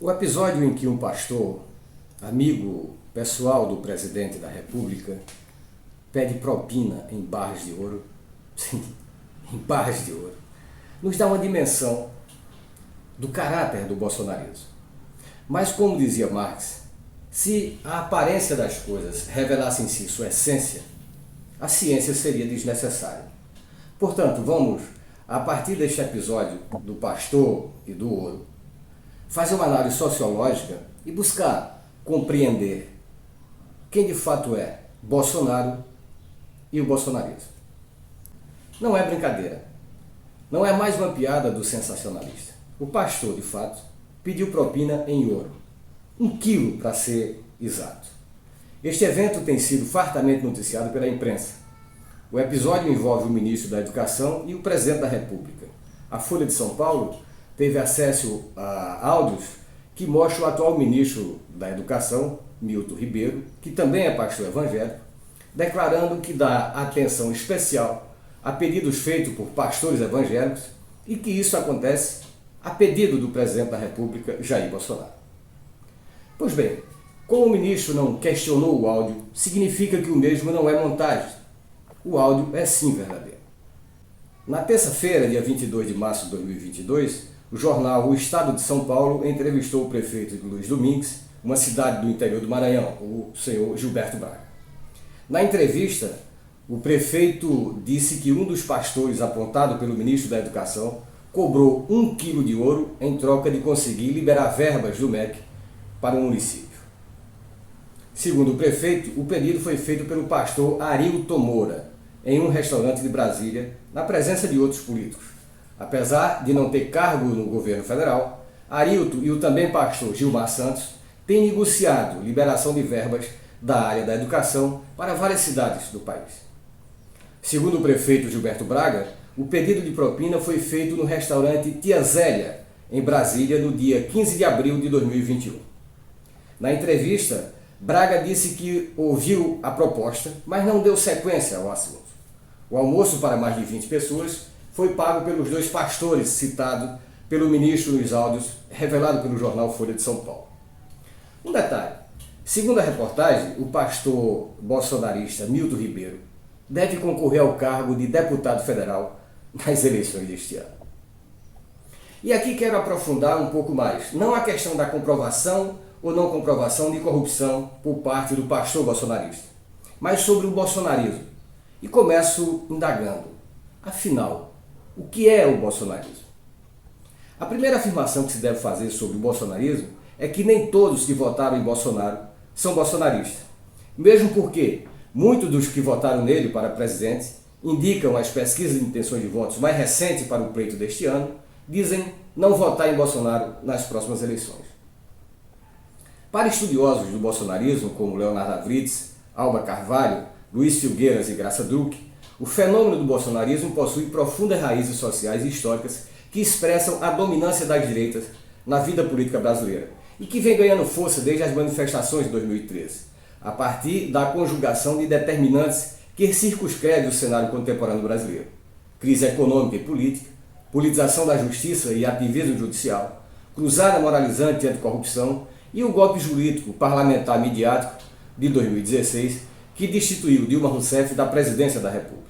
O episódio em que um pastor, amigo pessoal do presidente da República, pede propina em barras de ouro, sim, em barras de ouro, nos dá uma dimensão do caráter do bolsonarismo. Mas, como dizia Marx, se a aparência das coisas revelasse em si sua essência, a ciência seria desnecessária. Portanto, vamos, a partir deste episódio do pastor e do ouro, fazer uma análise sociológica e buscar compreender quem de fato é Bolsonaro e o bolsonarismo. Não é brincadeira. Não é mais uma piada do sensacionalista. O pastor, de fato, pediu propina em ouro. 1 quilo, para ser exato. Este evento tem sido fartamente noticiado pela imprensa. O episódio envolve o ministro da Educação e o presidente da República. A Folha de São Paulo teve acesso a áudios que mostram o atual ministro da Educação, Milton Ribeiro, que também é pastor evangélico, declarando que dá atenção especial a pedidos feitos por pastores evangélicos e que isso acontece a pedido do presidente da República, Jair Bolsonaro. Pois bem, como o ministro não questionou o áudio, significa que o mesmo não é montagem. O áudio é sim verdadeiro. Na terça-feira, dia 22 de março de 2022, o jornal O Estado de São Paulo entrevistou o prefeito de Luiz Domingues, uma cidade do interior do Maranhão, o senhor Gilberto Braga. Na entrevista, o prefeito disse que um dos pastores apontado pelo ministro da Educação cobrou 1 quilo de ouro em troca de conseguir liberar verbas do MEC para o município. Segundo o prefeito, o pedido foi feito pelo pastor Arilton Moura, em um restaurante de Brasília, na presença de outros políticos. Apesar de não ter cargo no governo federal, Arilton e o também pastor Gilmar Santos têm negociado liberação de verbas da área da educação para várias cidades do país. Segundo o prefeito Gilberto Braga, o pedido de propina foi feito no restaurante Tia Zélia, em Brasília, no dia 15 de abril de 2021. Na entrevista, Braga disse que ouviu a proposta, mas não deu sequência ao assunto. O almoço para mais de 20 pessoas foi pago pelos 2 pastores citados pelo ministro nos áudios, revelado pelo jornal Folha de São Paulo. Um detalhe, segundo a reportagem, o pastor bolsonarista Milton Ribeiro deve concorrer ao cargo de deputado federal nas eleições deste ano. E aqui quero aprofundar um pouco mais, não a questão da comprovação ou não comprovação de corrupção por parte do pastor bolsonarista, mas sobre o bolsonarismo. E começo indagando, afinal, o que é o bolsonarismo? A primeira afirmação que se deve fazer sobre o bolsonarismo é que nem todos que votaram em Bolsonaro são bolsonaristas. Mesmo porque muitos dos que votaram nele para presidente indicam as pesquisas de intenções de votos mais recentes para o pleito deste ano, dizem não votar em Bolsonaro nas próximas eleições. Para estudiosos do bolsonarismo, como Leonardo Avritz, Alba Carvalho, Luiz Filgueiras e Graça Druck, o fenômeno do bolsonarismo possui profundas raízes sociais e históricas que expressam a dominância das direitas na vida política brasileira e que vem ganhando força desde as manifestações de 2013, a partir da conjugação de determinantes que circunscrevem o cenário contemporâneo brasileiro: crise econômica e política, politização da justiça e ativismo judicial, cruzada moralizante e anticorrupção e o golpe jurídico parlamentar midiático de 2016 que destituiu Dilma Rousseff da presidência da República.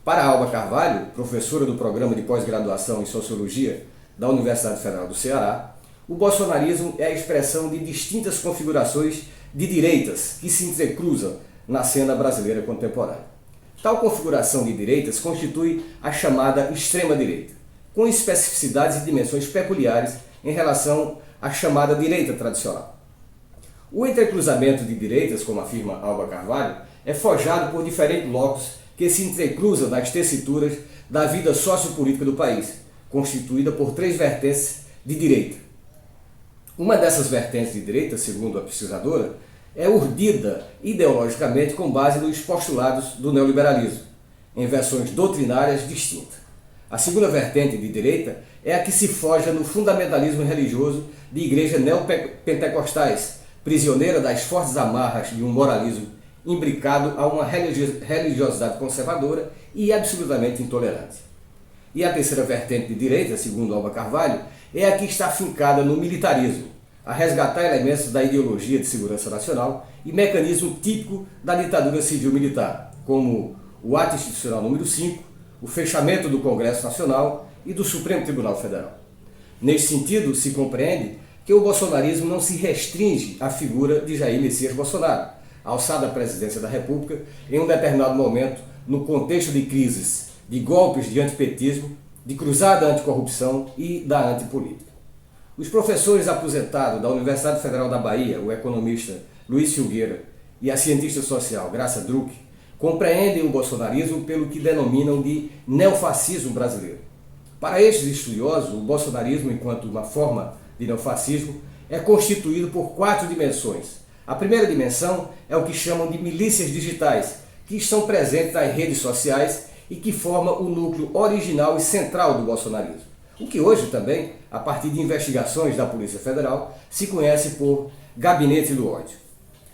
Para Alba Carvalho, professora do programa de pós-graduação em Sociologia da Universidade Federal do Ceará, o bolsonarismo é a expressão de distintas configurações de direitas que se entrecruzam na cena brasileira contemporânea. Tal configuração de direitas constitui a chamada extrema-direita, com especificidades e dimensões peculiares em relação à chamada direita tradicional. O entrecruzamento de direitas, como afirma Alba Carvalho, é forjado por diferentes blocos que se entrecruzam nas tessituras da vida sociopolítica do país, constituída por 3 vertentes de direita. Uma dessas vertentes de direita, segundo a pesquisadora, é urdida ideologicamente com base nos postulados do neoliberalismo, em versões doutrinárias distintas. A segunda vertente de direita é a que se forja no fundamentalismo religioso de igrejas neopentecostais, prisioneira das fortes amarras de um moralismo imbricado a uma religiosidade conservadora e absolutamente intolerante. E a terceira vertente de direita, segundo Alba Carvalho, é a que está fincada no militarismo, a resgatar elementos da ideologia de segurança nacional e mecanismo típico da ditadura civil-militar, como o ato institucional número 5, o fechamento do Congresso Nacional e do Supremo Tribunal Federal. Neste sentido, se compreende que o bolsonarismo não se restringe à figura de Jair Messias Bolsonaro, alçado à presidência da República em um determinado momento no contexto de crises, de golpes de antipetismo, de cruzada anticorrupção e da antipolítica. Os professores aposentados da Universidade Federal da Bahia, o economista Luiz Filgueira, e a cientista social Graça Druck, compreendem o bolsonarismo pelo que denominam de neofascismo brasileiro. Para estes estudiosos, o bolsonarismo, enquanto uma forma de neofascismo, é constituído por 4 dimensões. A primeira dimensão é o que chamam de milícias digitais, que estão presentes nas redes sociais e que forma o núcleo original e central do bolsonarismo. O que hoje também, a partir de investigações da Polícia Federal, se conhece por gabinete do ódio.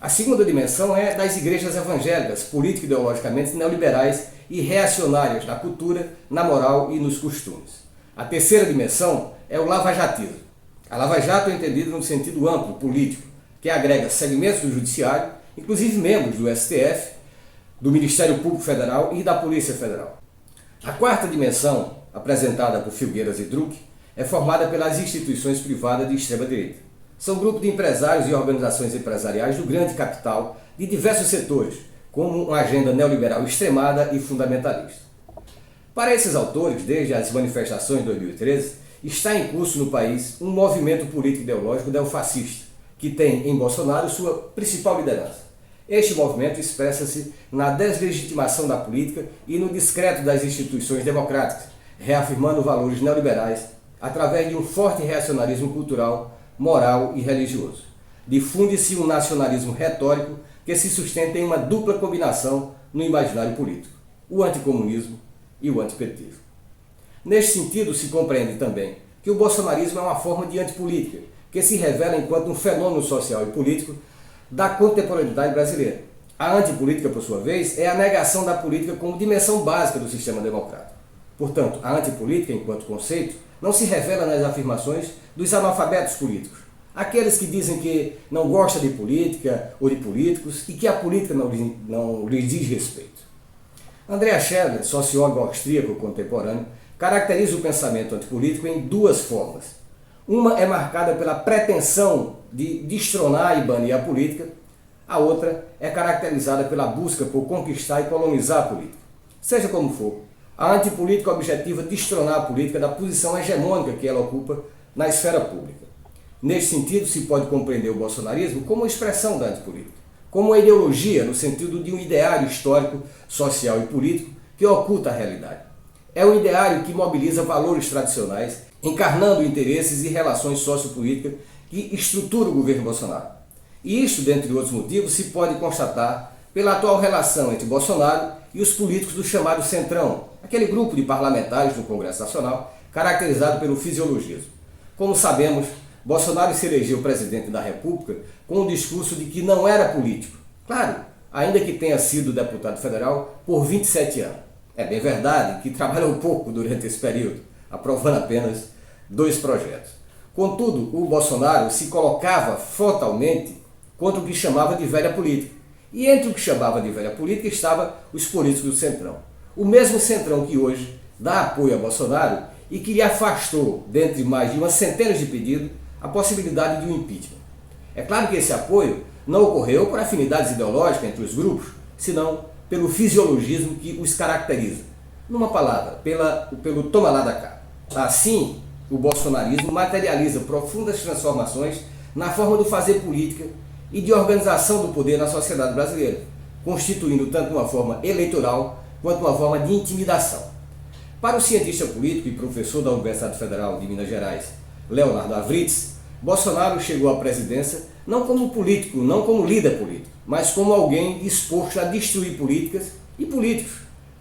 A segunda dimensão é das igrejas evangélicas, político-ideologicamente neoliberais e reacionárias na cultura, na moral e nos costumes. A terceira dimensão é o lavajatismo. A Lava Jato é entendida no sentido amplo, político, que agrega segmentos do Judiciário, inclusive membros do STF, do Ministério Público Federal e da Polícia Federal. A quarta dimensão, apresentada por Filgueiras e Druck, é formada pelas instituições privadas de extrema-direita. São grupos de empresários e organizações empresariais do grande capital de diversos setores, como uma agenda neoliberal extremada e fundamentalista. Para esses autores, desde as manifestações de 2013, está em curso no país um movimento político-ideológico neofascista, que tem em Bolsonaro sua principal liderança. Este movimento expressa-se na deslegitimação da política e no descrédito das instituições democráticas, reafirmando valores neoliberais através de um forte reacionarismo cultural, moral e religioso. Difunde-se um nacionalismo retórico que se sustenta em uma dupla combinação no imaginário político, o anticomunismo e o antipetismo. Neste sentido, se compreende também que o bolsonarismo é uma forma de antipolítica, que se revela enquanto um fenômeno social e político da contemporaneidade brasileira. A antipolítica, por sua vez, é a negação da política como dimensão básica do sistema democrático. Portanto, a antipolítica, enquanto conceito, não se revela nas afirmações dos analfabetos políticos, aqueles que dizem que não gostam de política ou de políticos e que a política não lhes diz respeito. Andrea Scheller, sociólogo austríaco contemporâneo, caracteriza o pensamento antipolítico em 2 formas. Uma é marcada pela pretensão de destronar e banir a política, a outra é caracterizada pela busca por conquistar e colonizar a política. Seja como for, a antipolítica objetiva destronar a política da posição hegemônica que ela ocupa na esfera pública. Neste sentido, se pode compreender o bolsonarismo como uma expressão da antipolítica, como uma ideologia no sentido de um ideário histórico, social e político que oculta a realidade. É um ideário que mobiliza valores tradicionais, encarnando interesses e relações sociopolíticas que estruturam o governo Bolsonaro. E isto, dentre outros motivos, se pode constatar pela atual relação entre Bolsonaro e os políticos do chamado Centrão, aquele grupo de parlamentares no Congresso Nacional, caracterizado pelo fisiologismo. Como sabemos, Bolsonaro se elegeu presidente da República com o discurso de que não era político. Claro, ainda que tenha sido deputado federal por 27 anos. É bem verdade que trabalhou pouco durante esse período, aprovando apenas 2 projetos. Contudo, o Bolsonaro se colocava frontalmente contra o que chamava de velha política. E entre o que chamava de velha política estava os políticos do Centrão. O mesmo Centrão que hoje dá apoio a Bolsonaro e que lhe afastou, dentre mais de uma centena de pedidos, a possibilidade de um impeachment. É claro que esse apoio não ocorreu por afinidades ideológicas entre os grupos, senão pelo fisiologismo que os caracteriza. Numa palavra, pelo toma lá da cá. Assim, o bolsonarismo materializa profundas transformações na forma de fazer política e de organização do poder na sociedade brasileira, constituindo tanto uma forma eleitoral quanto uma forma de intimidação. Para o cientista político e professor da Universidade Federal de Minas Gerais, Leonardo Avritz, Bolsonaro chegou à presidência não como político, não como líder político, mas como alguém disposto a destruir políticas e políticos,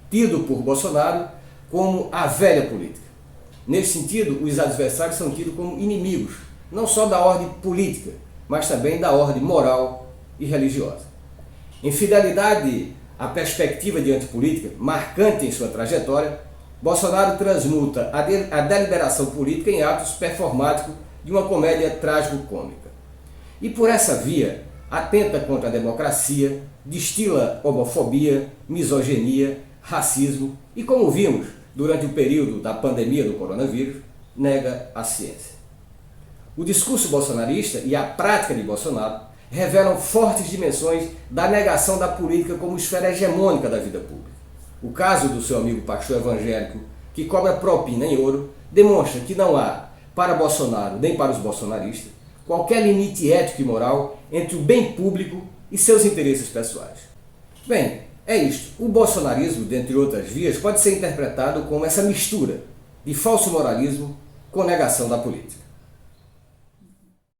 tido por Bolsonaro como a velha política. Nesse sentido, os adversários são tidos como inimigos, não só da ordem política, mas também da ordem moral e religiosa. Em fidelidade à perspectiva de antipolítica, marcante em sua trajetória, Bolsonaro transmuta a deliberação política em atos performáticos de uma comédia trágico-cômica. e por essa via atenta contra a democracia, destila homofobia, misoginia, racismo e, como vimos durante o período da pandemia do coronavírus, nega a ciência. O discurso bolsonarista e a prática de Bolsonaro revelam fortes dimensões da negação da política como esfera hegemônica da vida pública. O caso do seu amigo pastor evangélico, que cobra propina em ouro, demonstra que não há, para Bolsonaro nem para os bolsonaristas, qualquer limite ético e moral entre o bem público e seus interesses pessoais. Bem, é isto. O bolsonarismo, dentre outras vias, pode ser interpretado como essa mistura de falso moralismo com negação da política.